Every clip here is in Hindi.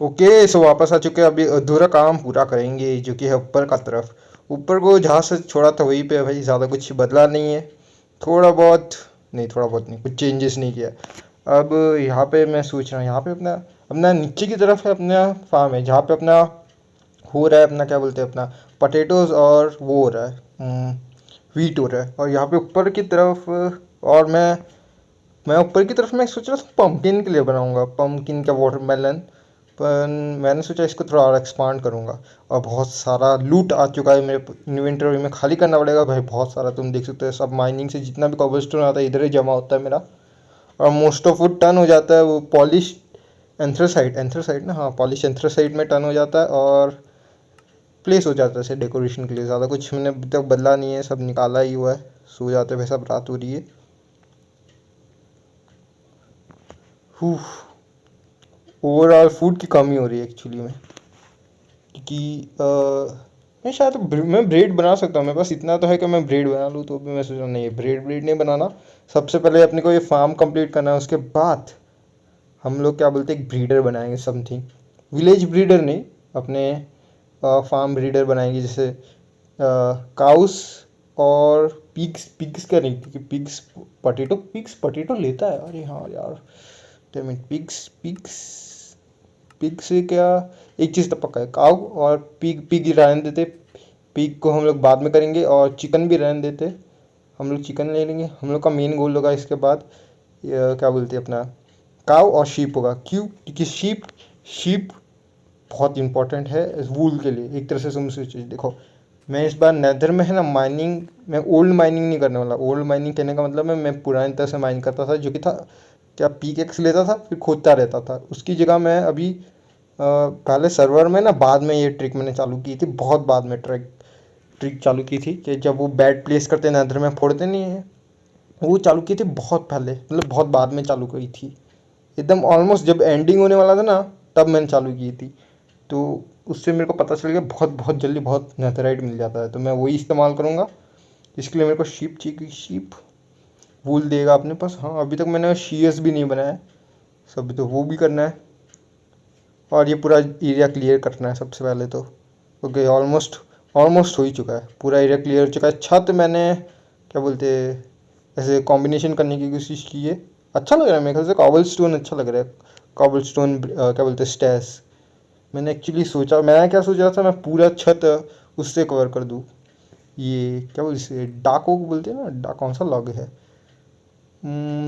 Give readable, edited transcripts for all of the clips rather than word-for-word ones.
ओके, सो वापस आ चुके हैं। अभी अधूरा काम पूरा करेंगे जो कि है ऊपर का तरफ। ऊपर को जहाँ से छोड़ा था वहीं पे है भाई, ज़्यादा कुछ बदला नहीं है। थोड़ा बहुत, नहीं थोड़ा बहुत नहीं, कुछ चेंजेस नहीं किया। अब यहाँ पे मैं सोच रहा हूँ, यहाँ पे अपना अपना नीचे की तरफ है अपना फार्म है, जहाँ पे अपना हो रहा है अपना क्या बोलते हैं अपना पटेटोज और वो हो रहा है, वीट हो रहा है। और यहाँ पे ऊपर की तरफ और मैं ऊपर की तरफ मैं सोच रहा था पम्पकिन के लिए बनाऊंगा, पम्पकिन का वाटरमेलन। पर मैंने सोचा इसको थोड़ा और एक्सपांड करूंगा। और बहुत सारा लूट आ चुका है मेरे इन्वेंटरी में, खाली करना पड़ेगा भाई बहुत सारा। तुम देख सकते हो सब माइनिंग से जितना भी कॉबलस्टोन आता है इधर ही जमा होता है मेरा। और मोस्ट ऑफ वो टर्न हो जाता है वो पॉलिश एंथ्रासाइट, एंथ्रासाइट ना, हाँ पॉलिश एंथ्रासाइट में टर्न हो जाता है और प्लेस हो जाता है ऐसे डेकोरेशन के लिए। ज़्यादा कुछ मैंने अभी तक बदला नहीं है, सब निकाला ही हुआ है। सो जाते भाई, सब रात हो रही है। ओवरऑल फूड की कमी हो रही है एक्चुअली में, क्योंकि मैं शायद मैं ब्रेड बना सकता हूँ। मेरे पास इतना तो है कि मैं ब्रेड बना लूँ, तो भी मैं सोच रहा हूँ नहीं, ब्रेड ब्रेड नहीं बनाना। सबसे पहले अपने को ये फार्म कंप्लीट करना है, उसके बाद हम लोग क्या बोलते हैं एक ब्रीडर बनाएंगे समथिंग। विलेज ब्रीडर नहीं, अपने फार्म ब्रीडर बनाएंगे, जैसे काउस और पिग्स। पिग्स का नहीं, क्योंकि पिग्स पटेटो लेता है। अरे हाँ यार, damn it, pigs pigs pig से क्या, एक चीज़ तो पक्का है, काऊ और पिग। पिग ही रहने देते, पिग को हम लोग बाद में करेंगे। और चिकन भी रहने देते, हम लोग चिकन ले लेंगे। हम लोग का मेन गोल होगा इसके बाद क्या बोलते हैं अपना काऊ और शीप होगा। क्यों? क्योंकि शीप शीप बहुत इंपॉर्टेंट है वूल के लिए। एक तरह से तुम सोचो, देखो मैं इस बार नेदर में है ना माइनिंग, मैं ओल्ड माइनिंग नहीं करने वाला। ओल्ड माइनिंग कहने का मतलब है मैं पुरानी तरह से माइन करता था, जो कि था क्या, पीकेक्स लेता था फिर खोदता रहता था। उसकी जगह मैं अभी पहले सर्वर में ना, बाद में ये ट्रिक मैंने चालू की थी, बहुत बाद में ट्रिक ट्रिक चालू की थी कि जब वो बैट प्लेस करते नेदर में फोड़ते नहीं है, वो चालू की थी बहुत पहले, मतलब बहुत बाद में चालू करी थी। एकदम ऑलमोस्ट जब एंडिंग होने वाला था ना, तब मैंने चालू की थी। तो उससे मेरे को पता चल गया बहुत बहुत जल्दी बहुत नेथराइट मिल जाता है, तो मैं वही इस्तेमाल करूँगा। इसके लिए मेरे को शीप चाहिए, शीप वूल देगा अपने पास। हाँ, अभी तक मैंने शीयर्स भी नहीं बनाया है, सब तो वो भी करना है। और ये पूरा एरिया क्लियर करना है सबसे पहले तो। ओके, ऑलमोस्ट ऑलमोस्ट हो ही चुका है, पूरा एरिया क्लियर हो चुका है। छत मैंने क्या बोलते हैं ऐसे कॉम्बिनेशन करने की कोशिश की है। अच्छा लग रहा है मेरे ख्याल से, कॉबल स्टोन अच्छा लग रहा है। कॉबल स्टोन क्या बोलते हैं स्टेस। मैंने एक्चुअली सोचा, मैं क्या सोच रहा था, मैं पूरा छत उससे कवर कर दूँ। ये क्या बोलते हैं डाक ओक बोलते हैं ना, डाक कौन सा लॉग है,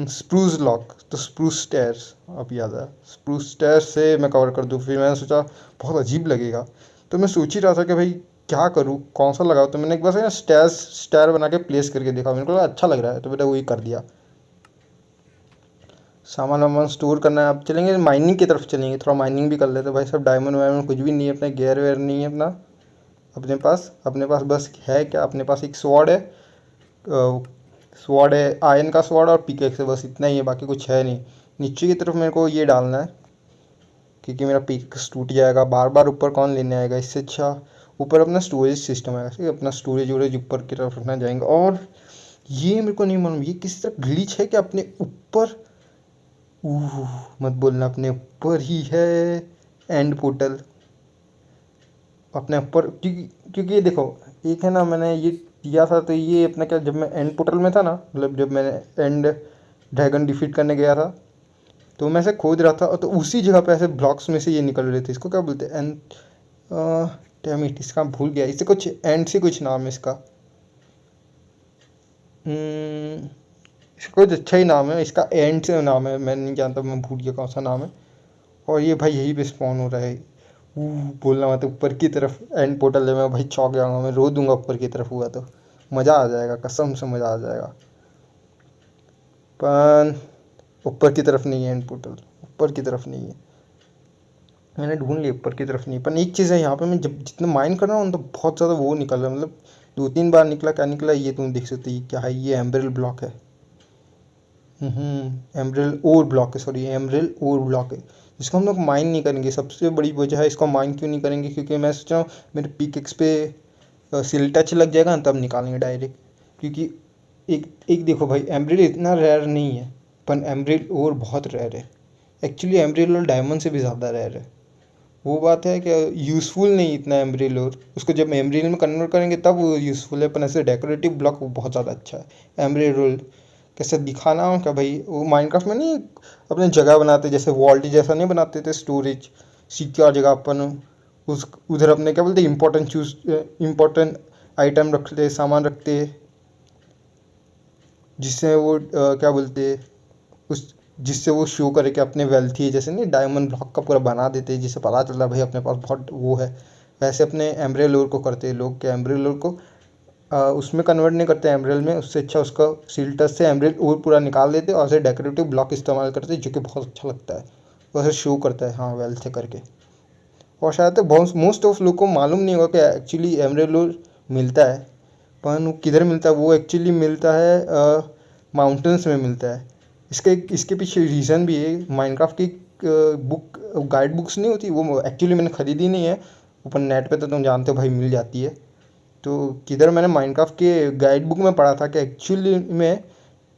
स्प्रूस लॉक, तो स्प्रूस स्टेयर्स। अब याद आया, स्प्रूस स्टेयर्स से मैं कवर कर दूँ। फिर मैंने सोचा बहुत अजीब लगेगा, तो मैं सोच ही रहा था कि भाई क्या करूँ, कौन सा लगाऊँ। तो मैंने एक बार से ना स्टेयर बना के प्लेस करके देखा, मेरे को लगा अच्छा लग रहा है, तो मैंने वही कर दिया। सामान वामान स्टोर करना है। अब चलेंगे माइनिंग की तरफ, चलेंगे थोड़ा माइनिंग भी कर लेते हैं भाई। सब डायमंड वायमंड कुछ भी नहीं है, अपने गेयर वेयर नहीं है अपना अपने पास बस है क्या, अपने पास एक स्वॉर्ड है, स्वॉर्ड है आयरन का स्वॉर्ड, और पिकेक्स है, बस इतना ही है, बाकी कुछ है नहीं। नीचे की तरफ मेरे को ये डालना है, क्योंकि मेरा पिकेक्स टूट जाएगा बार बार। ऊपर कौन लेने आएगा, इससे अच्छा ऊपर अपना स्टोरेज सिस्टम है, ठीक है, अपना स्टोरेज वोरेज ऊपर की तरफ रखना जाएंगे। और ये मेरे को नहीं मालूम ये किस तरह ग्लिच है कि अपने ऊपर, मत बोलना, अपने ऊपर ही है एंड पोर्टल अपने ऊपर। क्योंकि क्योंकि ये देखो, एक है ना मैंने ये दिया था, तो ये अपना क्या, जब मैं एंड पोर्टल में था ना, मतलब जब मैंने एंड ड्रैगन डिफीट करने गया था, तो मैं ऐसे खोद रहा था, तो उसी जगह पे ऐसे ब्लॉक्स में से ये निकल रहे थे। इसको क्या बोलते हैं, एंड डैम इट, इसका भूल गया, इससे कुछ एंड से कुछ नाम है इसका। हम्म, इसका कुछ अच्छा ही नाम है, इसका एंड से नाम है, मैं नहीं जानता, मैं भूल गया कौन सा नाम है। और ये भाई यहीं पे स्पॉन हो रहा है। बोलना मत, ऊपर की तरफ एंड पोर्टल है, मैं भाई चौंक जाऊंगा, मैं रो दूंगा ऊपर की तरफ हुआ तो। मज़ा आ जाएगा, कसम से मज़ा आ जाएगा। पर ऊपर की तरफ नहीं है एंड पोर्टल, ऊपर की तरफ नहीं है। मैंने ढूंढ लिया, ऊपर की तरफ नहीं। पर एक चीज़ है यहाँ पे, मैं जब जितना माइन कर रहा हूँ तो बहुत ज़्यादा वो निकल रहा है, मतलब 2-3 बार निकला। क्या निकला ये तुम देख सकते हो, ये क्या है, ये एम्ब्रिल ब्लॉक है। एम्ब्रिल ओर ब्लॉक है, सॉरी एम्ब्रिल ओर ब्लॉक है। इसको हम लोग माइन नहीं करेंगे। सबसे बड़ी वजह है इसको माइन क्यों नहीं करेंगे, क्योंकि मैं सोच रहा हूँ मेरे पिकेक्स पे सिल टच लग जाएगा ना, तब निकालेंगे डायरेक्ट। क्योंकि एक एक देखो भाई, एम्ब्रिल इतना रेयर नहीं है, पर एम्ब्रिल और बहुत रेयर है। एक्चुअली एम्ब्रिल और डायमंड से भी ज़्यादा रेयर है। वो बात है कि यूज़फुल नहीं इतना एम्ब्रिल, और उसको जब एम्ब्रिल में कन्वर्ट करेंगे तब वो यूज़फुल है, पर ऐसे डेकोरेटिव ब्लॉक वो बहुत ज़्यादा अच्छा है। एम्ब्रिल रोल कैसे दिखाना हो क्या भाई, वो माइनक्राफ्ट में नहीं अपने जगह बनाते जैसे वॉल्ट जैसा नहीं बनाते थे, स्टोरेज सिक्योर जगह अपन उस उधर अपने क्या बोलते इम्पोर्टेंट आइटम रखते, सामान रखते, जिससे वो क्या बोलते उस जिससे वो शो करे कि अपने वेल्थी है, जैसे नहीं डायमंड ब्लॉक का पूरा बना देते हैं जिससे पता चलता है भाई अपने पास बहुत वो है। वैसे अपने एम्ब्रेल ओर को करते हैं लोग, क्या एम्ब्रेल ओर को उसमें कन्वर्ट नहीं करते एम्ब्रेल में, उससे अच्छा उसका सिल्टर से एम्ब्रेल ओर पूरा निकाल देते और ऐसे डेकोरेटिव ब्लॉक इस्तेमाल करते जो कि बहुत अच्छा लगता है, वैसे शो करता है हाँ वेल्थ है करके। और शायद तक बहुत मोस्ट ऑफ लोग को मालूम नहीं होगा कि एक्चुअली एम्ब्रेल ओर मिलता है, पर वो किधर मिलता है, वो एक्चुअली मिलता है माउंटेन्स में मिलता है। इसके इसके पीछे रीज़न भी है, माइनक्राफ्ट की बुक गाइड बुक्स नहीं होती, वो एक्चुअली मैंने ख़रीदी नहीं है, ऊपर नेट पे तो तुम जानते हो भाई मिल जाती है। तो किधर मैंने माइनक्राफ्ट के गाइड बुक में पढ़ा था कि एक्चुअली में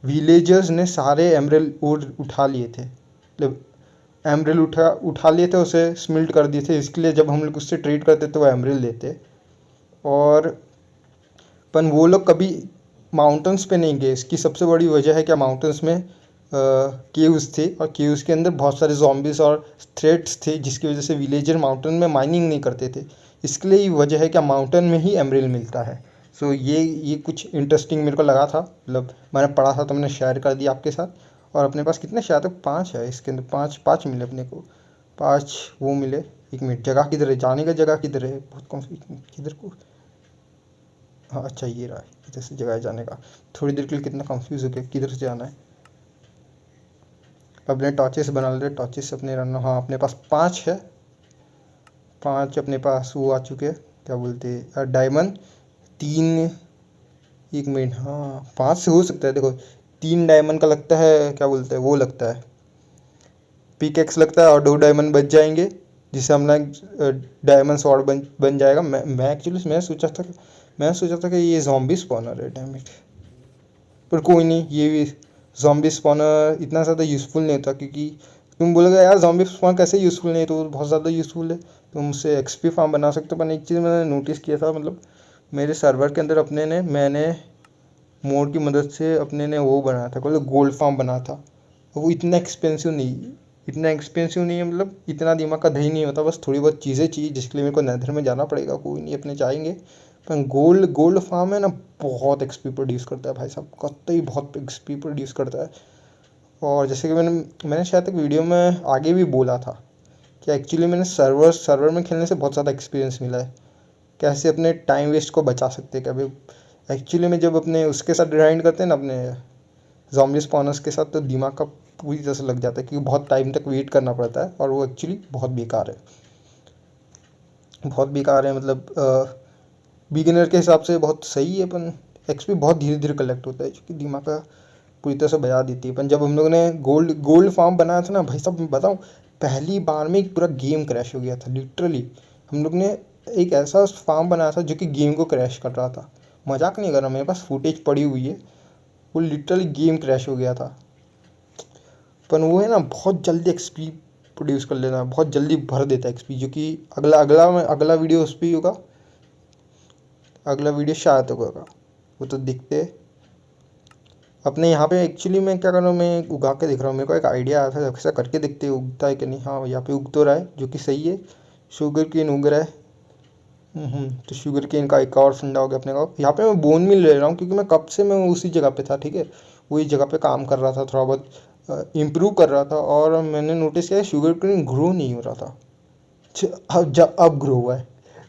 विलेजर्स ने सारे एमरल और उठा लिए थे, मतलब एमरल उठा उठा लिए थे, उसे स्मिल्ट कर दिए थे, इसके लिए जब हम लोग उससे ट्रेड करते तो वो एमरल देते। और पर वो लोग कभी माउंटेन्स पे नहीं गए, इसकी सबसे बड़ी वजह है क्या माउंटेन्स में केव्स थे और केव्स के अंदर बहुत सारे zombies और थ्रेट्स थे, जिसकी वजह से विलेजर माउंटेन में माइनिंग नहीं करते थे। इसके लिए ही वजह है क्या माउंटेन में ही एमरल मिलता है। सो ये कुछ इंटरेस्टिंग मेरे को लगा था, मतलब मैंने पढ़ा था तो मैंने शेयर कर दिया आपके साथ। और अपने पास कितने शायद तक 5 है इसके अंदर, पाँच पाँच मिले अपने को, 5 वो मिले। एक मिनट, जगह किधर है, जाने का जगह किधर है, बहुत कॉन्फ्यूज किधर को। हाँ अच्छा ये रहा है, इधर से जगह है जाने का। थोड़ी देर के लिए कितना कंफ्यूज हो गया किधर से जाना है। अपने टॉर्चेस बना ले, टॉर्चेस अपने रन, हाँ अपने पास 5 है, 5 अपने पास वो आ चुके हैं, क्या बोलते हैं डायमंड 3। एक मिनट, हाँ 5 से हो सकता है, देखो 3 डायमंड का लगता है, क्या बोलते हैं वो लगता है पिकेक्स लगता है, और 2 डायमंड बच जाएंगे, जिससे अपना डायमंड स्वॉर्ड बन जाएगा। मैं एक्चुअली मैं सोचा था कि ये जॉम्बी स्पॉनर है, डैम इट। पर कोई नहीं, ये भी जॉम्बी स्पॉनर इतना ज़्यादा यूज़फुल नहीं होता, क्योंकि तुम बोलोगे यार जॉम्बी स्पॉनर कैसे यूज़फुल नहीं है, तो वो बहुत ज़्यादा यूज़फुल है, तुम उससे एक्सपी फार्म बना सकते हो। पर एक चीज़ मैंने नोटिस किया था, मतलब मेरे सर्वर के अंदर मैंने मोड की मदद से अपने ने वो बनाया था, मतलब गोल्ड फार्म बना था। वो इतना एक्सपेंसिव नहीं है, मतलब इतना दिमाग का दही नहीं होता, बस थोड़ी बहुत चीज़ें चाहिए जिसके लिए मेरे को नेदर में जाना पड़ेगा, कोई नहीं अपने जाएंगे। पर गोल्ड फार्म है ना, बहुत एक्सपी प्रोड्यूस करता है भाई साहब, कतई बहुत एक्सपी प्रोड्यूस करता है। और जैसे कि मैंने शायद तक वीडियो में आगे भी बोला था कि एक्चुअली मैंने सर्वर में खेलने से बहुत ज़्यादा एक्सपीरियंस मिला है, कैसे अपने टाइम वेस्ट को बचा सकते हैं। कभी एक्चुअली में जब अपने उसके साथ ग्राइंड करते हैं ना, अपने ज़ॉम्बी स्पॉनर्स के साथ, तो दिमाग का पूरी तरह से लग जाता है, क्योंकि बहुत टाइम तक वेट करना पड़ता है और वो एक्चुअली बहुत बेकार है, बहुत बेकार है। मतलब बिगिनर के हिसाब से बहुत सही है, पर एक्सपी बहुत धीरे धीरे कलेक्ट होता है, क्योंकि दिमाग का पूरी तरह से बजा देती है। पर जब हम लोगों ने गोल्ड फार्म बनाया था ना भाई साहब, मैं बताऊँ पहली बार में एक पूरा गेम क्रैश हो गया था लिटरली। हम लोग ने एक ऐसा फार्म बनाया था जो कि गेम को क्रैश कर रहा था, मजाक नहीं कर रहा, मेरे पास फुटेज पड़ी हुई है, वो लिटरली गेम क्रैश हो गया था। पर वो है ना बहुत जल्दी एक्सपी प्रोड्यूस कर लेना, बहुत जल्दी भर देता है एक्सपी, जो कि अगला वीडियो उस पर ही होगा, अगला वीडियो शायद होगा, वो तो दिखते अपने यहाँ पे। एक्चुअली मैं क्या कर रहा हूँ, मैं उगा के देख रहा हूँ, मेरे को एक आइडिया आया था ऐसा करके देखते हैं उगता है कि नहीं। हाँ यहाँ पे उग तो रहा है, जो कि सही है, शुगर केन उग रहा है। तो शुगर केन का एक और फंडा हो गया अपने को। यहाँ पे मैं बोन मिल ले रहा हूँ, क्योंकि मैं कब से मैं उसी जगह पे था, ठीक है, वही जगह पे काम कर रहा था, थोड़ा बहुत इम्प्रूव कर रहा था, और मैंने नोटिस किया शुगर केन ग्रो नहीं हो रहा था। अब ग्रो हुआ है,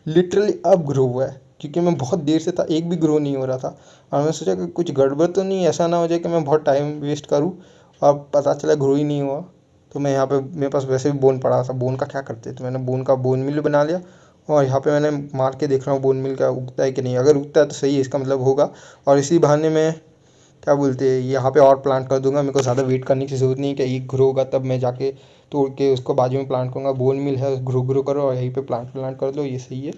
लिटरली अब ग्रो हुआ है, क्योंकि मैं बहुत देर से था, एक भी ग्रो नहीं हो रहा था। और मैं सोचा कि कुछ गड़बड़ तो नहीं, ऐसा ना हो जाए कि मैं बहुत टाइम वेस्ट करूँ और पता चला ग्रो ही नहीं हुआ। तो मैं यहाँ पे मेरे पास वैसे भी बोन पड़ा था, बोन का क्या करते, तो मैंने बोन का बोन मिल बना लिया, और यहाँ पे मैंने मार के देख रहा हूँ बोन मिल का उगता है कि नहीं। अगर उगता है तो सही है, इसका मतलब होगा। और इसी बहाने मैं क्या बोलते हैं यहाँ पे और प्लांट कर दूंगा, मेरे को ज़्यादा वेट करने की ज़रूरत नहीं है कि एक ग्रो होगा तब मैं जाके तोड़ के उसको बाजू में प्लांट करूँगा। बोन मिल है, ग्रो करो और यहीं पे प्लांट कर दो, ये सही है।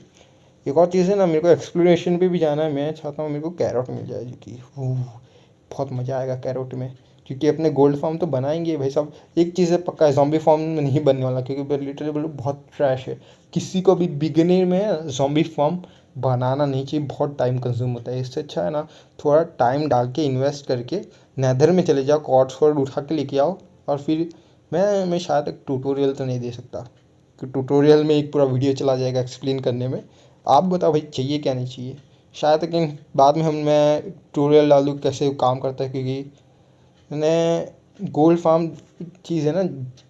एक और चीज़ है ना, मेरे को एक्सप्लोरेशन पे भी जाना है, मैं चाहता हूँ मेरे को कैरोट मिल जाए, जो कि बहुत मज़ा आएगा कैरोट में। क्योंकि अपने गोल्ड फॉर्म तो बनाएंगे भाई साहब। एक चीज़ है पक्का है, ज़ॉम्बी फॉर्म में नहीं बनने वाला, क्योंकि लिटरली बोलो बहुत ट्रैश है। किसी को भी बिगिनर में ज़ॉम्बी फॉर्म बनाना नहीं चाहिए, बहुत टाइम कंज्यूम होता है। इससे अच्छा है ना थोड़ा टाइम डाल के इन्वेस्ट करके नेदर में चले जाओ, कॉर्ड्स वॉर्ड उठा के लेके आओ, और फिर मैं शायद एक ट्यूटोरियल तो नहीं दे सकता, कि ट्यूटोरियल में एक पूरा वीडियो चला जाएगा एक्सप्लेन करने में। आप बताओ भाई चाहिए क्या नहीं चाहिए, शायद, लेकिन बाद में मैं ट्यूटोरियल डालूँ कैसे काम करता है, क्योंकि मैंने गोल्ड फार्म चीज़ है ना,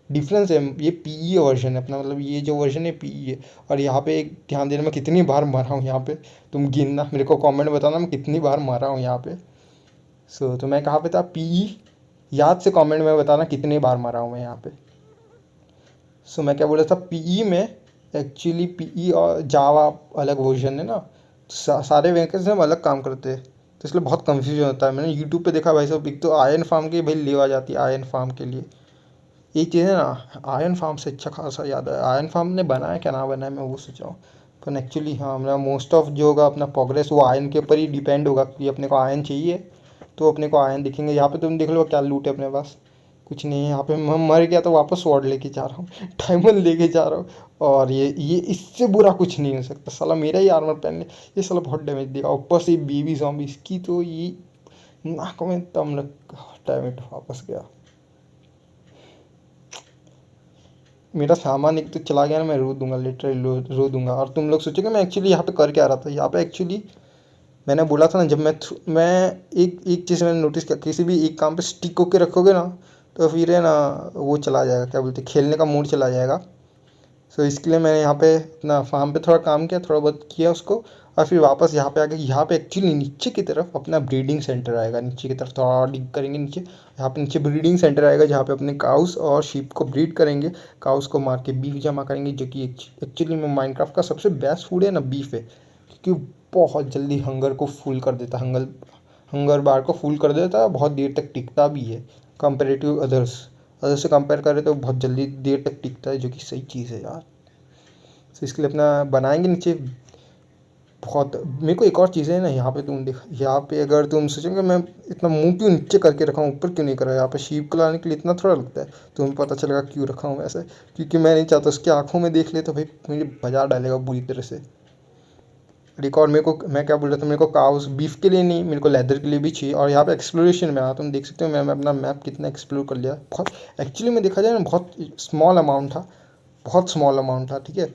डिफरेंस है। ये पीई वर्जन है अपना, मतलब ये जो वर्जन है पीई है। और यहाँ पे एक ध्यान देना, मैं कितनी बार मारा हूँ यहाँ पे, तुम गिनना, मेरे को कमेंट बताना मैं कितनी बार मारा हूँ यहाँ पे। तो मैं कहाँ पे था, पीई, याद से कमेंट में बताना कितनी बार मारा हूँ मैं यहाँ पे। मैं क्या बोल रहा था, पीई में एक्चुअली पीई और जावा अलग वर्जन है ना, सारे मैकेनिज्म अलग काम करते हैं, तो इसलिए बहुत कंफ्यूजन होता है। मैंने यूट्यूब पे देखा भाई साहब, एक तो आयरन फार्म के भाई ले आ जाती है आयरन फार्म के लिए। एक चीज़ है ना, आयरन फार्म से अच्छा खासा याद है, आयरन फार्म ने बनाया क्या ना बनाया मैं वो सोचा हूँ। पर एक्चुअली हाँ, मेरा मोस्ट ऑफ जो होगा अपना प्रोग्रेस वो आयरन के ऊपर ही डिपेंड होगा, कि अपने को आयरन चाहिए तो अपने को आयरन दिखेंगे। यहाँ पे तुम देख लो क्या लूट है अपने पास, कुछ नहीं है यहाँ पे। मैं मर गया तो वापस स्वॉर्ड लेके जा रहा हूँ, डायमंड लेके जा रहा हूँ, और ये इससे बुरा कुछ नहीं हो सकता। साला मेरा ही आर्मर पहन ले, ये साला बहुत डैमेज देगा, ऊपर से बेबी ज़ॉम्बी इसकी तो ये नाक में दम लग, डैमेज वापस गया। मेरा सामान एक तो चला गया ना, मैं रो दूंगा, लिटरली रो दूंगा। और तुम लोग सोचोगे मैं एक्चुअली यहाँ पे कर क्या रहा था, यहाँ पे एक्चुअली मैंने बोला था ना, जब मैं एक एक चीज़ मैंने नोटिस किया, किसी भी एक काम पे स्टिक होके रखोगे ना, तो फिर है ना वो चला जाएगा, क्या बोलते हैं, खेलने का मूड चला जाएगा। इसके लिए मैंने यहाँ पे अपना फार्म पे थोड़ा काम किया, थोड़ा बहुत किया उसको, और फिर वापस यहाँ पे आ गया। यहाँ पे एक्चुअली नीचे की तरफ अपना ब्रीडिंग सेंटर आएगा, नीचे की तरफ थोड़ा डिग करेंगे नीचे, यहाँ पे नीचे ब्रीडिंग सेंटर आएगा, जहाँ पे अपने काउस और शीप को ब्रीड करेंगे, काउस को मार के बीफ जमा करेंगे, जो कि एक्चुअली में माइनक्राफ्ट का सबसे बेस्ट फूड है ना बीफ है, क्योंकि बहुत जल्दी हंगर को फुल कर देता है, हंगर बार को फुल कर देता है, बहुत देर तक टिकता भी है कंपेरेटिव अदर्स। अदर्स से कंपेयर करें तो बहुत जल्दी देर तक टिकता है, जो कि सही चीज़ है यार। इसके लिए अपना बनाएंगे नीचे बहुत। मेरे को एक और चीज़ है ना, यहाँ पे तुम देख, यहाँ पे अगर तुम सोचोगे मैं इतना मुंह क्यों नीचे करके रखा हूँ, ऊपर क्यों नहीं करा, यहाँ पे शीप को लाने के लिए इतना थोड़ा लगता है, तुम्हें पता चलेगा क्यों रखा हूँ ऐसे, क्योंकि मैं नहीं चाहता उसकी आंखों में देख ले तो भाई मुझे बजा डालेगा बुरी तरह से। रिकॉर्ड मेरे को, मैं क्या बोल रहा था, मेरे को काउस बीफ के लिए नहीं, मेरे को लेदर के लिए भी चाहिए। और यहाँ पे एक्सप्लोरेशन में तुम देख सकते हो मैं अपना मैप कितना एक्सप्लोर कर लिया, बहुत एक्चुअली में देखा जाए ना बहुत स्मॉल अमाउंट था, बहुत स्मॉल अमाउंट था, ठीक है,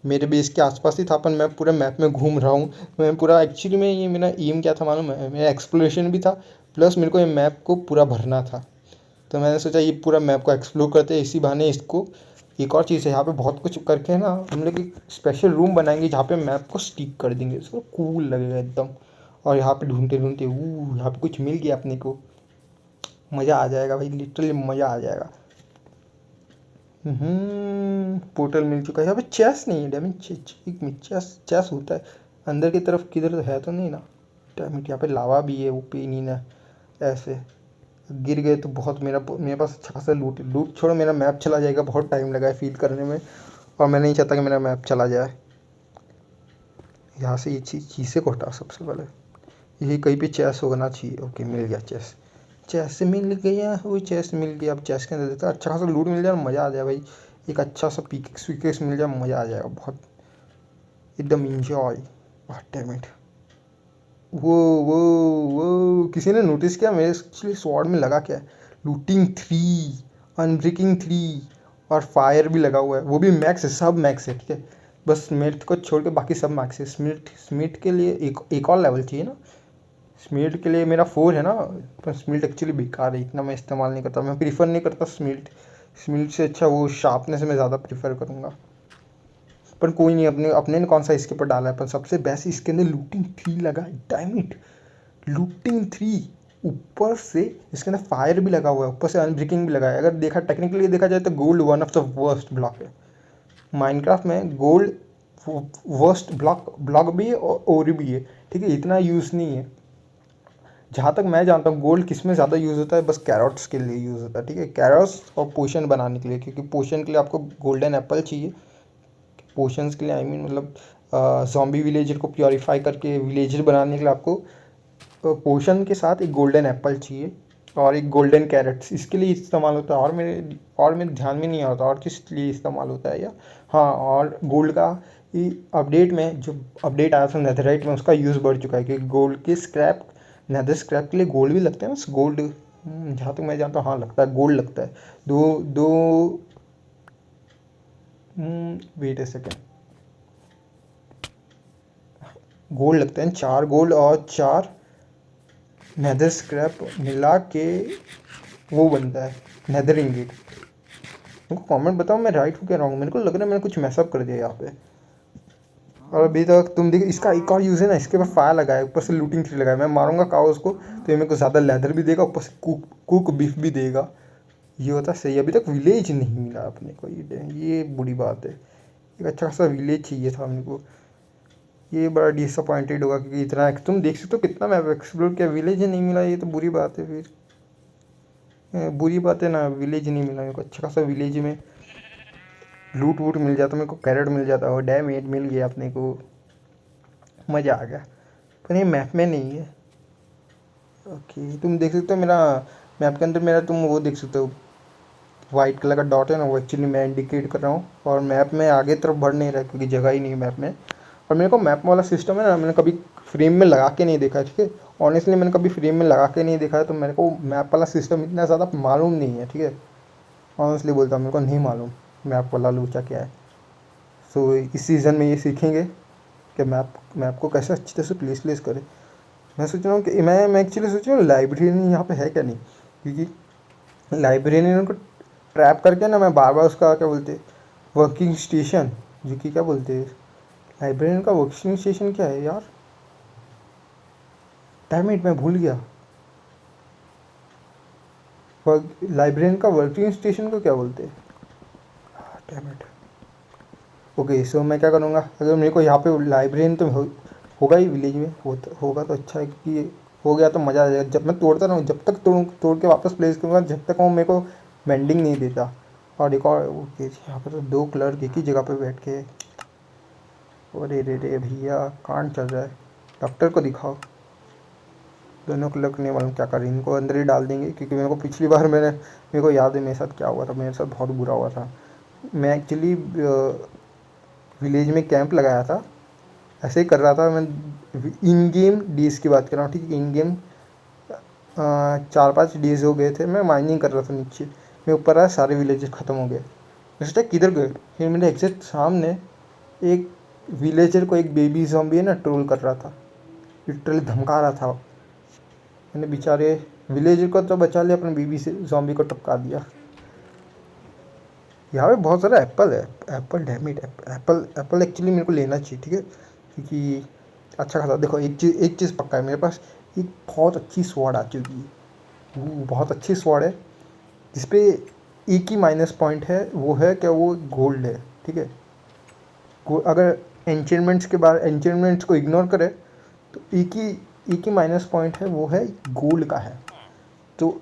मेरे बेस के आसपास ही था, पर मैं पूरे मैप में घूम रहा हूँ। मैं पूरा एक्चुअली में ये मेरा एम क्या था मालूम है, मेरा एक्सप्लोरेशन भी था, प्लस मेरे को ये मैप को पूरा भरना था। तो मैंने सोचा ये पूरा मैप को एक्सप्लोर करते हैं, इसी बहाने इसको। एक और चीज़ है यहाँ पे बहुत कुछ करके ना, हम लोग एक स्पेशल रूम बनाएंगे जहाँ पे मैप को स्टिक कर देंगे, उसको कूल लगेगा एकदम। और यहाँ पे ढूंढते ढूंढते यहाँ पे कुछ मिल गया अपने को, मज़ा आ जाएगा भाई, लिटरली मज़ा आ जाएगा। पोर्टल मिल चुका है। यहाँ पे चेस नहीं है, डैमेज एक में चेस होता है अंदर की तरफ, किधर तो है तो नहीं ना, डैमेज। यहाँ पे लावा भी है, वो पे नहीं ना, ऐसे गिर गए तो बहुत, मेरे पास अच्छा खासा लूट छोड़ो, मेरा मैप चला जाएगा, बहुत टाइम लगा है फील करने में, और मैं नहीं चाहता कि मेरा मैप चला जाए। यहाँ से ये चीज़ें को हटाओ सबसे पहले, यही कहीं पे चेस होना चाहिए। ओके मिल गया चेस, चेस मिल गया, वो चेस मिल गया। अब चेस के अंदर देखा अच्छा खासा लूट मिल जाए, मज़ा आ जाए भाई, एक अच्छा सा पिकेक्स विकेक्स मिल जाए, मज़ा आ जाएगा बहुत, एकदम इंजॉय। डैम इट, वो वो किसी ने नोटिस किया मेरे एक्चुअली स्वॉर्ड में लगा क्या है, लूटिंग 3, अनब्रेकिंग 3, और फायर भी लगा हुआ है, वो भी मैक्स है, सब मैक्स है, ठीक है, बस स्मिथ को छोड़ के बाकी सब मैक्स है। स्मिथ के लिए एक और लेवल चाहिए ना, स्मिल्ट के लिए मेरा 4 है ना, पर स्मिल्ट एक्चुअली बेकार है, इतना मैं इस्तेमाल नहीं करता, मैं प्रीफर नहीं करता स्मिल्ट। स्मिल्ट से अच्छा वो शार्पनेस में ज़्यादा प्रीफर करूँगा। पर कोई नहीं, अपने अपने ने कौन सा इसके ऊपर डाला है, पर सबसे बेस्ट इसके अंदर लूटिंग 3 लगा है, डैम इट, लूटिंग 3, ऊपर से इसके अंदर फायर भी लगा हुआ है, ऊपर से अनब्रेकिंग भी लगा है। अगर देखा टेक्निकली देखा जाए तो gold one of the worst block है माइनक्राफ्ट में, गोल्ड वर्स्ट ब्लॉक भी है और ओर भी है, ठीक है, इतना यूज़ नहीं है। जहाँ तक मैं जानता हूँ गोल्ड किस में ज़्यादा यूज़ होता है, बस कैरोट्स के लिए यूज़ होता है, ठीक है, कैरोट्स और पोशन बनाने के लिए, क्योंकि पोशन के लिए आपको गोल्डन एप्पल चाहिए, पोशंस के लिए आई मीन मतलब ज़ॉम्बी विलेजर को प्योरीफाई करके विलेजर बनाने के लिए आपको पोशन के साथ एक गोल्डन एप्पल चाहिए, और एक गोल्डन कैरेट्स इसके लिए इस्तेमाल होता है, और मेरे ध्यान में नहीं आता और किस लिए इस्तेमाल होता है या हाँ, और गोल्ड का ये अपडेट में जो अपडेट आया था नेथरराइट में उसका यूज़ बढ़ चुका है कि गोल्ड के स्क्रैप, नेदर स्क्रैप के लिए गोल्ड भी लगते हैं ना, गोल्ड जहाँ तक मैं जानता हूँ हाँ लगता है, गोल्ड लगता है। दो दो वेट ए सेकेंड, गोल्ड लगते हैं, 4 गोल्ड और 4 नेदर स्क्रैप मिला के वो बनता है नेदर इंगेट। तुमको कमेंट बताओ मैं राइट हूँ क्या रॉन्ग, मेरे को लग रहा है मैंने कुछ मैसअप कर दिया यहाँ पे। और अभी तक तुम देखो इसका एक और यूज़ है ना, इसके ऊपर फायर लगाया, ऊपर से लूटिंग ट्री लगाया, मैं मारूंगा काउस को तो ये मेरे को ज़्यादा लेदर भी देगा, ऊपर से कुक बीफ भी देगा। ये होता सही। अभी तक विलेज नहीं मिला अपने को, ये बुरी बात है। एक अच्छा खासा विलेज चाहिए था अपने को। ये बड़ा डिसअपॉइंटेड होगा क्योंकि इतना तुम देख सकते हो कितना मैप एक्सप्लोर किया, विलेज ही नहीं मिला, ये तो बुरी बात है फिर। बुरी बात है ना, विलेज नहीं मिला मेरे को। अच्छा खासा विलेज में लूट वूट मिल जाता, मेरे को कैरेट मिल जाता और डैमेज मिल गया अपने को, मज़ा आ गया। पर ये मैप में नहीं है। ओके तुम देख सकते हो मेरा मैप के अंदर, मेरा तुम वो देख सकते हो वाइट कलर का डॉट है ना, वो एक्चुअली मैं इंडिकेट कर रहा हूँ और मैप में आगे तरफ बढ़ नहीं रहा क्योंकि जगह ही नहीं है मैप में। और मेरे को मैप वाला सिस्टम है ना, मैंने कभी फ्रेम में लगा के नहीं देखा है, ठीक है। ऑनेस्टली मैंने कभी फ्रेम में लगा के नहीं देखा है, तो मेरे को मैप वाला सिस्टम इतना ज़्यादा मालूम नहीं है, ठीक है। ऑनेस्टली बोलता हूँ मेरे को नहीं मालूम मैप वाला लूचा क्या है। सो इस सीज़न में ये सीखेंगे कि मैप को कैसे अच्छी तरह से प्लेस करें। मैं सोच रहा हूँ कि मैं एक्चुअली सोच रहा हूँ लाइब्रेरी यहाँ पे है क्या नहीं, क्योंकि लाइब्रेरियन को ट्रैप करके ना मैं बार बार उसका क्या बोलते वर्किंग स्टेशन, जो कि क्या बोलते हैं लाइब्रेरियन का वर्किंग स्टेशन क्या है यार, डैम इट मैं भूल गया। लाइब्रेरियन का वर्किंग स्टेशन को क्या बोलते हैं, डैम इट। ओके सो मैं क्या करूँगा, अगर मेरे को यहाँ पे लाइब्रेरियन तो होगा ही विलेज में, होगा तो अच्छा है क्योंकि हो गया तो मज़ा आ जाएगा। जब मैं तोड़ता रहूँ, जब तक तोड़ के वापस प्लेस करूँगा, जब तक वो मेरे को बेंडिंग नहीं देता। और एक और ओके यहाँ पर तो 2 कलर एक ही जगह पे बैठ के, अरे रे रे भैया कांड चल रहा है, डॉक्टर को दिखाओ। दोनों कलर नहीं मालूम क्या करें, इनको अंदर ही डाल देंगे क्योंकि मेरे को पिछली बार मेरे को याद है मेरे साथ क्या हुआ था, मेरे साथ बहुत बुरा हुआ था। मैं एक्चुअली विलेज में कैंप लगाया था, ऐसे ही कर रहा था मैं। इन गेम डेज़ की बात कर रहा हूँ, ठीक है। इन गेम 4-5 डेज़ हो गए थे, मैं माइनिंग कर रहा था नीचे, मैं ऊपर आया सारे विलेजेस ख़त्म हो गए। मैं सोचा किधर गए, फिर मेरे एग्जैक्ट सामने एक विलेजर को एक बेबी ज़ॉम्बी है ना ट्रोल कर रहा था, लिटरली धमका रहा था। मैंने बेचारे विलेजर को तो बचा लिया, अपने बेबी से ज़ॉम्बी को टपका दिया। यहाँ पे बहुत सारा एप्पल है, एप्पल डैमिट, एप्पल एक्चुअली मेरे को लेना चाहिए, ठीक है, क्योंकि अच्छा खासा देखो एक चीज़ पक्का है, मेरे पास एक बहुत अच्छी स्वॉर्ड आ चुकी है, वो बहुत अच्छी स्वॉर्ड है जिसपे एक ही माइनस पॉइंट है, वो है क्या, वो गोल्ड है, ठीक है। अगर एंचेंटमेंट्स को इग्नोर करें तो एक ही माइनस पॉइंट है, वो है गोल्ड का है। तो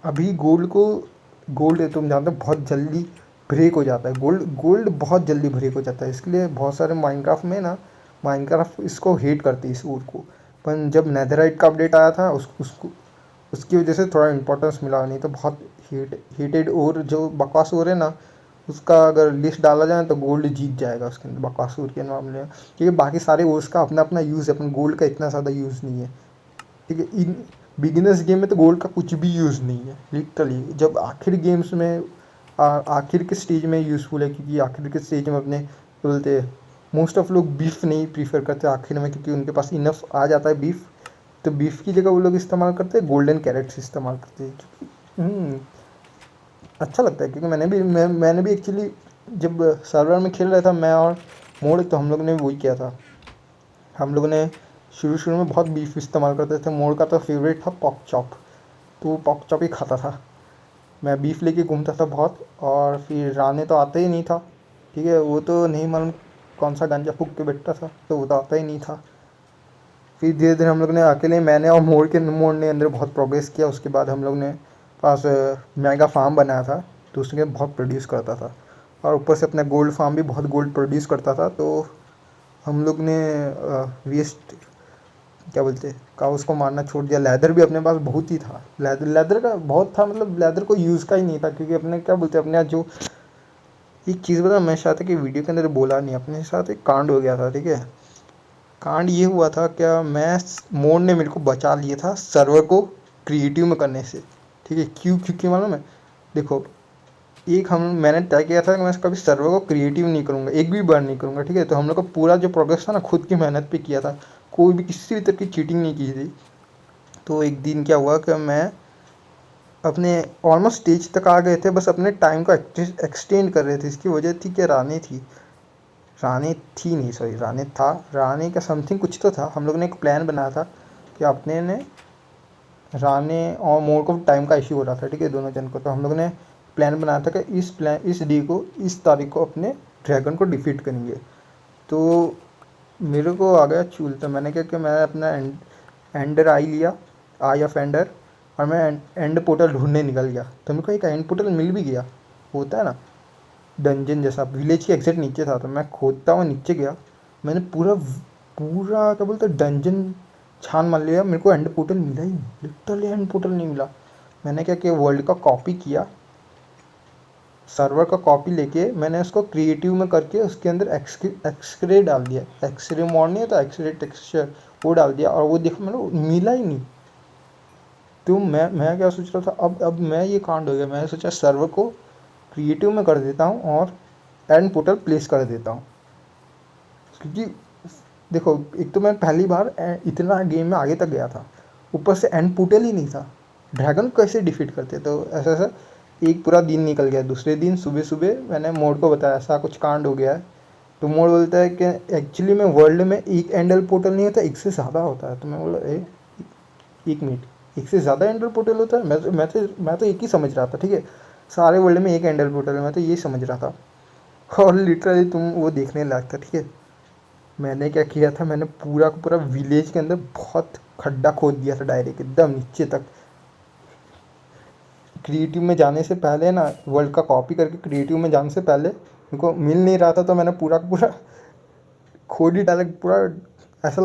अभी गोल्ड है तुम जानते हो बहुत जल्दी ब्रेक हो जाता है, गोल्ड बहुत जल्दी ब्रेक हो जाता है, इसलिए बहुत सारे माइनक्राफ्ट में ना, माइनक्राफ्ट इसको हेट करती है इस वुड को। पर जब नेदरराइट का अपडेट आया था उसकी वजह से थोड़ा इंपॉर्टेंस मिला, नहीं तो बहुत हेटेड और जो बकवास हो रहे ना, उसका अगर लिस्ट डाला जाए तो गोल्ड जीत जाएगा उसके अंदर बकवासूर के मामले में, क्योंकि बाकी सारे ओर्स का अपना अपना यूज़ है, अपन गोल्ड का इतना ज़्यादा यूज़ नहीं है, ठीक है। इन बिगिनर्स गेम में तो गोल्ड का कुछ भी यूज़ नहीं है लिटरली, जब आखिर गेम्स में आखिर के स्टेज में यूज़फुल है, क्योंकि आखिर के स्टेज में अपने बोलते मोस्ट ऑफ लोग बीफ नहीं प्रीफर करते आखिर में, क्योंकि उनके पास इनफ आ जाता है बीफ, तो बीफ की जगह वो लोग इस्तेमाल करते हैं गोल्डन कैरेट्स इस्तेमाल करते हैं। अच्छा लगता है क्योंकि मैंने भी एक्चुअली जब सर्वर में खेल रहा था मैं और मोड़, तो हम लोग ने वही किया था। हम लोगों ने शुरू में बहुत बीफ इस्तेमाल करते थे। मोड़ का तो फेवरेट था पॉक चॉप, तो वो पॉक चॉप ही खाता था। मैं बीफ लेके घूमता था बहुत, और फिर राने तो आता ही नहीं था, ठीक है। वो तो नहीं मालूम कौन सा गांजा फूक के बैठता था, तो वो तो आता ही नहीं था। फिर धीरे धीरे हम लोग ने अकेले, मैंने और मोड़ ने अंदर बहुत प्रोग्रेस किया। उसके बाद हम लोग ने पास मेगा फार्म बनाया था, तो उसमें बहुत प्रोड्यूस करता था, और ऊपर से अपना गोल्ड फार्म भी बहुत गोल्ड प्रोड्यूस करता था। तो हम लोग ने वेस्ट क्या बोलते हैं, काउस को मारना छोड़ दिया। लेदर भी अपने पास बहुत ही था, लेदर लेदर का बहुत था, मतलब लेदर को यूज़ का ही नहीं था, क्योंकि अपने क्या बोलते हैं, अपने यहाँ जो एक चीज़ बता, मैं चाहता कि वीडियो के अंदर बोला नहीं, अपने साथ एक कांड हो गया था, ठीक है। कांड ये हुआ था क्या, मैं मोड ने मेरे को बचा लिया था सर्वर को क्रिएटिव में करने से, ठीक है। क्यों, क्योंकि मालूम है, देखो एक मैंने तय किया था कि मैं कभी सर्वर को क्रिएटिव नहीं करूँगा, एक भी बार नहीं करूँगा, ठीक है। तो हम लोग का पूरा जो प्रोग्रेस था ना, खुद की मेहनत पे किया था, कोई भी किसी भी तरह की चीटिंग नहीं की थी। तो एक दिन क्या हुआ कि मैं अपने ऑलमोस्ट स्टेज तक आ गए थे, बस अपने टाइम को एक्सटेंड कर रहे थे। इसकी वजह थी कि रानी थी नहीं, सॉरी, रानी था, रानी का समथिंग कुछ तो था। हम लोग ने एक प्लान बनाया था कि अपने ने रानी और मोर को टाइम का इश्यू हो रहा था, ठीक है, दोनों जन को। तो हम लोग ने प्लान बनाया था कि इस डे को, इस तारीख को अपने ड्रैगन को डिफीट करेंगे। तो मेरे को आ गया चूल, तो मैंने क्या कि मैं अपना एंडर आई लिया, आई ऑफ एंडर, और मैं एंड पोर्टल ढूंढने निकल गया। तो मेरे को एक एंड पोर्टल मिल भी गया, होता है ना डंजन जैसा, विलेज के एग्जैक्ट नीचे था। तो मैं खोदता हुआ नीचे गया, मैंने पूरा पूरा क्या बोलते डंजन छान मार लिया, मेरे को एंड पोर्टल मिला ही नहीं, लिटरली एंड पोर्टल नहीं मिला। मैंने क्या किया, वर्ल्ड का कॉपी किया, सर्वर का कॉपी लेके मैंने उसको क्रिएटिव में करके उसके अंदर एक्सरे डाल दिया, एक्सरे मॉड नहीं होता, एक्सरे टेक्सचर, वो डाल दिया, और वो देखो मैंने मिला ही नहीं। तो मैं क्या सोच रहा था, अब मैं ये कांड हो गया। मैंने सोचा सर्वर को क्रिएटिव में कर देता हूँ और एंड पोर्टल प्लेस कर देता हूँ, क्योंकि देखो एक तो मैं पहली बार इतना गेम में आगे तक गया था, ऊपर से एंड पोर्टल ही नहीं था, ड्रैगन को कैसे डिफीट करते। तो ऐसा ऐसा एक पूरा दिन निकल गया। दूसरे दिन सुबह सुबह मैंने मोड को बताया ऐसा कुछ कांड हो गया है। तो मोड बोलता है कि एक्चुअली में वर्ल्ड में एक एंडल पोर्टल नहीं होता, एक से ज़्यादा होता है। तो मैं बोला एक मिनट, एक से ज़्यादा एंडल पोर्टल होता है? मैं तो एक ही समझ रहा था, ठीक है, सारे वर्ल्ड में एक एंडल पोर्टल है, मैं तो ये समझ रहा था। और लिटरली तुम वो देखने लायक था, ठीक है। मैंने क्या किया था, मैंने पूरा का पूरा विलेज के अंदर बहुत खड्डा खोद दिया था, डायरेक्ट एकदम नीचे तक। क्रिएटिव में जाने से पहले ना, वर्ल्ड का कॉपी करके क्रिएटिव में जाने से पहले उनको मिल नहीं रहा था, तो मैंने पूरा का पूरा खोद ही डायरेक्ट पूरा। ऐसा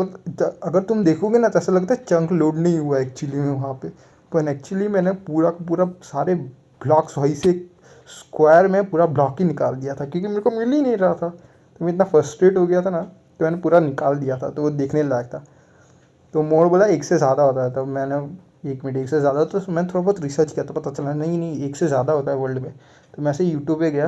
अगर तुम देखोगे ना तो ऐसा लगता है चंक लोड नहीं हुआ एक्चुअली में वहाँ पे, पर एक्चुअली मैंने पूरा का पूरा सारे ब्लॉक्स वहीं से स्क्वायर में पूरा ब्लॉक ही निकाल दिया था, क्योंकि मेरे को मिल ही नहीं रहा था। तो मैं इतना फ्रस्ट्रेट हो गया था ना, तो मैंने पूरा निकाल दिया था, तो वो देखने लायक था। तो मोड़ बोला एक से ज़्यादा होता है, तो मैंने एक मिनट, एक से ज़्यादा, तो मैंने थोड़ा बहुत रिसर्च किया तो पता चला नहीं नहीं एक से ज़्यादा होता है वर्ल्ड में। तो मैं ऐसे यूट्यूब पे गया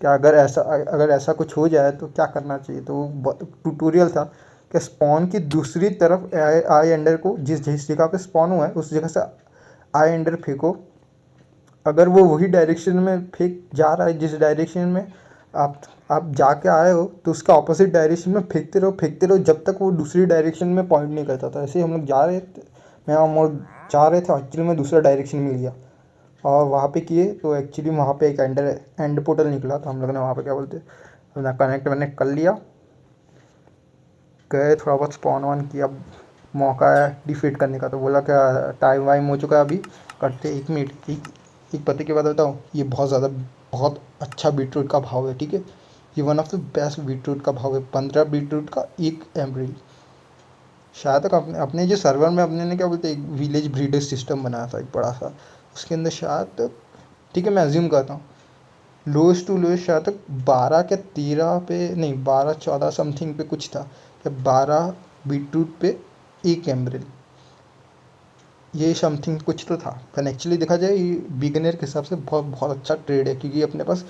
कि अगर ऐसा कुछ हो जाए तो क्या करना चाहिए। तो वो ट्यूटोरियल था कि स्पॉन की दूसरी तरफ आई एंडर को, जिस जिस जगह पे स्पॉन हुआ है उस जगह से आई एंडर फेंको। अगर वो वही डायरेक्शन में फेंक जा रहा है जिस डायरेक्शन में आप आप जाके आए हो, तो उसका ऑपोजिट डायरेक्शन में फेंकते रहो जब तक वो दूसरी डायरेक्शन में पॉइंट नहीं करता था। ऐसे ही हम लोग जा रहे थे, मैं और मोड़ जा रहे थे, एक्चुअली में दूसरा डायरेक्शन मिल गया और वहाँ पे किए, तो एक्चुअली वहाँ पे एक एंड पोर्टल निकला। तो हम लोग ने वहाँ पे क्या बोलते हैं, अपना कनेक्ट मैंने कर लिया, गए थोड़ा बहुत स्पॉन ऑन किया, मौका है डिफीट करने का। तो बोला क्या टाइम वाइम हो चुका है, अभी करते। एक मिनट, एक पते की बात बताऊँ, ये बहुत अच्छा बीटरूट का भाव है, ठीक है। ये one of the best beetroot का भाव है, 15 बीटरूट का एक एमरिल। शायद तक अपने अपने जो सर्वर में अपने ने क्या बोलते हैं, एक विलेज ब्रीडर सिस्टम बनाया था एक बड़ा सा, उसके अंदर शायद तक, ठीक है मैं अज्यूम करता हूँ, लोएस्ट टू लोएस्ट शायद तक 12 के 13 पे नहीं, 12-14 समथिंग पे कुछ था, या 12 बीटरूट पे एक एमरिल, ये समथिंग कुछ तो था। पर एक्चुअली देखा जाए ये बिगनर के हिसाब से बहुत बहुत अच्छा ट्रेड है, क्योंकि अपने पास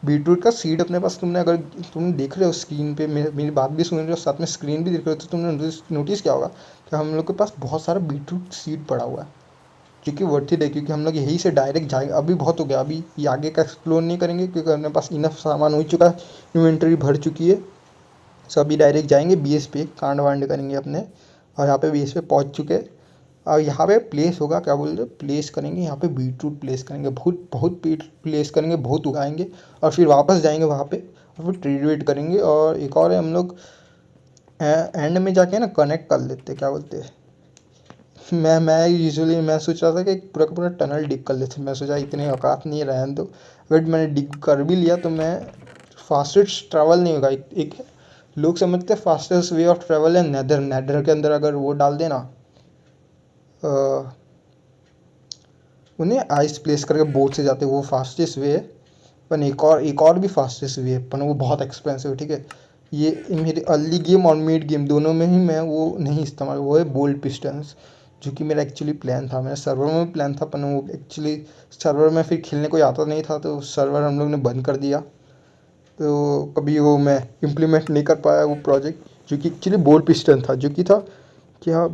बीटरूट का सीड अपने पास, तुमने अगर तुम देख रहे हो स्क्रीन पे, मेरी बात भी सुन रहे हो साथ में स्क्रीन भी देख रहे हो, तो तुमने नोटिस किया होगा कि हम लोग के पास बहुत सारा बीटरूट सीड पड़ा हुआ है, जो कि वर्थ इट है, क्योंकि हम लोग यहीं से डायरेक्ट जाएंगे। अभी बहुत हो गया, अभी ये आगे का एक्सप्लोर नहीं करेंगे, क्योंकि अपने पास इनफ सामान हो चुका है, इन्वेंटरी भर चुकी है। सो अभी डायरेक्ट जाएंगे बीएस पे, कांड वांड करेंगे अपने, और यहाँ पे बीएस पे पहुँच चुके। और यहाँ पे प्लेस होगा, क्या बोलते हैं, प्लेस करेंगे यहाँ पे बीटरूट प्लेस करेंगे, बहुत बहुत प्लेस करेंगे, बहुत उगाएंगे, और फिर वापस जाएंगे वहाँ पे और फिर ट्रेड वेड करेंगे। और एक और है, हम लोग एंड में जाके ना कनेक्ट कर लेते, क्या बोलते हैं, मैं यूजुअली मैं सोच रहा था कि पूरा का पूरा टनल डिग कर लेते। मैं सोचा इतने औकात नहीं है, रहने दो। बट मैंने डिग कर भी लिया, तो मैं फास्टेस्ट ट्रैवल नहीं होगा, एक लोग समझते हैं फास्टेस्ट वे ऑफ ट्रैवल है नेदर, नेदर के अंदर अगर वो डाल देना उन्हें आइस प्लेस करके बोट से जाते वो फास्टेस्ट वे है। पर एक और भी फास्टेस्ट वे है, पर वो बहुत एक्सपेंसिव है, ठीक है। ये मेरे अर्ली गेम और मिड गेम दोनों में ही मैं वो नहीं इस्तेमाल, वो है बोल्ट पिस्टन्स, जो कि मेरा एक्चुअली प्लान था, मेरा सर्वर में प्लान था, पर वो एक्चुअली सर्वर में फिर खेलने कोई आता नहीं था, तो सर्वर हम लोग ने बंद कर दिया, तो कभी वो मैं इम्प्लीमेंट नहीं कर पाया वो प्रोजेक्ट, जो कि एक्चुअली बोल्ट पिस्टन था, जो कि था क्या,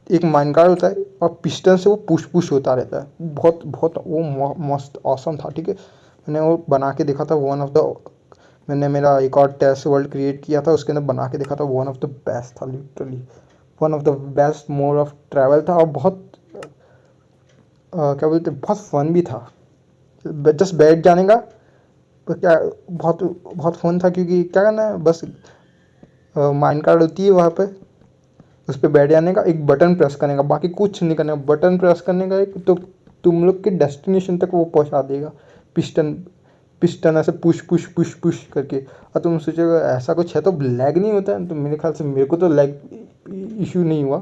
एक माइनकार्ट होता है और पिस्टन से वो पुश पुश होता रहता है, बहुत बहुत वो मस्त ऑसम था, ठीक है। मैंने वो बना के देखा था, वन ऑफ द, मैंने मेरा एक और टेस्ट वर्ल्ड क्रिएट किया था, उसके अंदर बना के देखा था, वन ऑफ द बेस्ट था, literally one of the best mode of travel था, और बहुत क्या बोलते, बहुत फन भी था, जस्ट बैठ जाने का, तो क्या बहुत बहुत फन था, क्योंकि क्या करना है, बस माइनकार्ट होती है वहाँ पे, उस पर बैठ जाने का, एक बटन प्रेस करने का, बाकी कुछ नहीं करने का, बटन प्रेस करने का एक, तो तुम लोग के डेस्टिनेशन तक वो पहुंचा देगा, पिस्टन पिस्टन ऐसे पुश पुश पुश पुश करके। और तुम सोचोगे ऐसा कुछ है तो लैग नहीं होता है, तो मेरे ख्याल से मेरे को तो लैग इशू नहीं हुआ,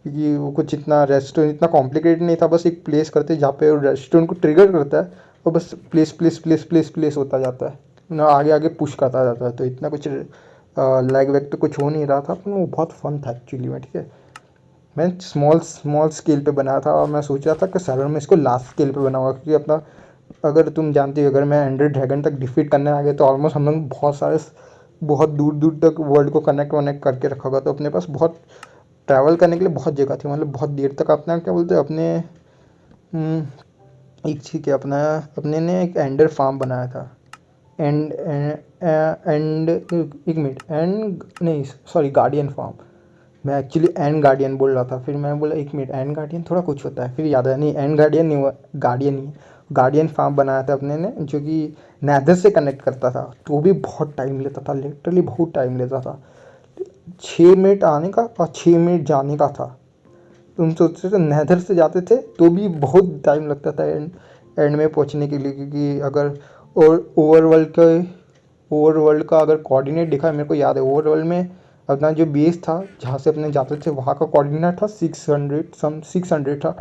क्योंकि वो कुछ इतना रेस्टोरेंट इतना कॉम्प्लिकेटेड नहीं था, बस एक प्लेस करते जहाँ पे रेस्टोरेंट को ट्रिगर करता है, और बस place place place place place होता जाता है ना, आगे आगे पुश करता जाता है, तो इतना कुछ लैग वैग तो कुछ हो नहीं रहा था, पर वो बहुत फन था एक्चुअली में, ठीक है। मैं स्मॉल स्मॉल स्केल पे बनाया था, और मैं सोच रहा था कि सर्वर में इसको लार्ज स्केल पे बनाऊंगा, क्योंकि अपना, अगर तुम जानते हो, अगर मैं एंडर ड्रैगन तक डिफीट करने आ गए तो ऑलमोस्ट हम लोग बहुत सारे, बहुत दूर दूर तक वर्ल्ड को कनेक्ट वनेक्ट करके रखा होगा, तो अपने पास बहुत ट्रैवल करने के लिए बहुत जगह थी, मतलब बहुत देर तक अपना क्या बोलते हैं अपने एक ठीक है अपना, अपने ने एक एंडर फार्म बनाया था, एंड एंड एक मिनट, एंड नहीं सॉरी गार्डियन फार्म, मैं एक्चुअली एंड गार्डियन बोल रहा था, फिर मैं बोला एक मिनट एंड गार्डियन थोड़ा कुछ होता है, फिर याद आया नहीं एंड गार्डियन नहीं हुआ, गार्डियन ही, गार्डियन फार्म बनाया था अपने ने, जो कि नेदर से कनेक्ट करता था, तो भी बहुत टाइम लेता था, लिटरली बहुत टाइम लेता था, 6 मिनट आने का और 6 मिनट जाने का था। तुम सोचते थे नेदर से जाते थे तो भी बहुत टाइम लगता था एंड में पहुंचने के लिए, क्योंकि अगर और ओवरवर्ल्ड का अगर कोऑर्डिनेट देखा है, मेरे को याद है ओवरवर्ल्ड में अपना जो बेस था जहाँ से अपने जाते थे वहाँ का कोऑर्डिनेट था 600 था,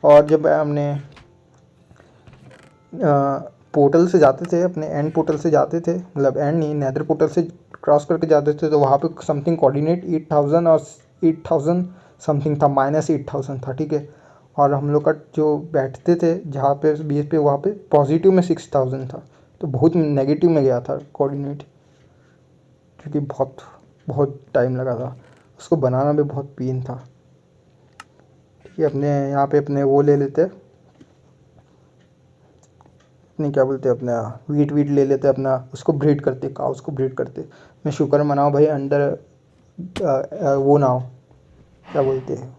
और जब हमने पोर्टल से जाते थे, अपने एंड पोर्टल से जाते थे, मतलब एंड नहीं नेदर पोर्टल से क्रॉस करके जाते थे, तो वहाँ पे समथिंग कोऑर्डिनेट 8000 और 8000 समथिंग था, -8000 था, ठीक है। और हम लोग का जो बैठते थे जहाँ पे बेस पे, वहाँ पे पॉजिटिव में 6000 था, तो बहुत नेगेटिव में गया था कोऑर्डिनेट, क्योंकि बहुत बहुत टाइम लगा था, उसको बनाना भी बहुत पेन था, ठीक है। अपने यहाँ पे अपने वो ले लेते, अपने क्या बोलते हैं अपना वीट वीट ले लेते अपना, उसको ब्रीड करते, काउस को ब्रीड करते। मैं शुक्र मनाऊँ भाई अंडर वो ना हो, क्या बोलते हैं,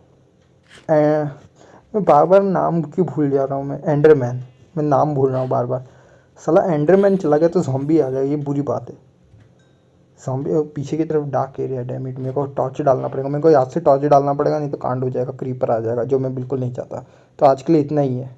मैं बार बार नाम क्यों भूल जा रहा हूँ, मैं एंडरमैन, मैं नाम भूल रहा हूँ बार बार, साला एंडरमैन चला गया तो ज़ॉम्बी आ गया, ये बुरी बात है। ज़ॉम्बी पीछे की तरफ डार्क एरिया, डैमेट, मेरे को टॉर्च डालना पड़ेगा, मेरे को याद से टॉर्च डालना पड़ेगा, नहीं तो कांड हो जाएगा, क्रीपर आ जाएगा, जो मैं बिल्कुल नहीं चाहता। तो आज के लिए इतना ही है।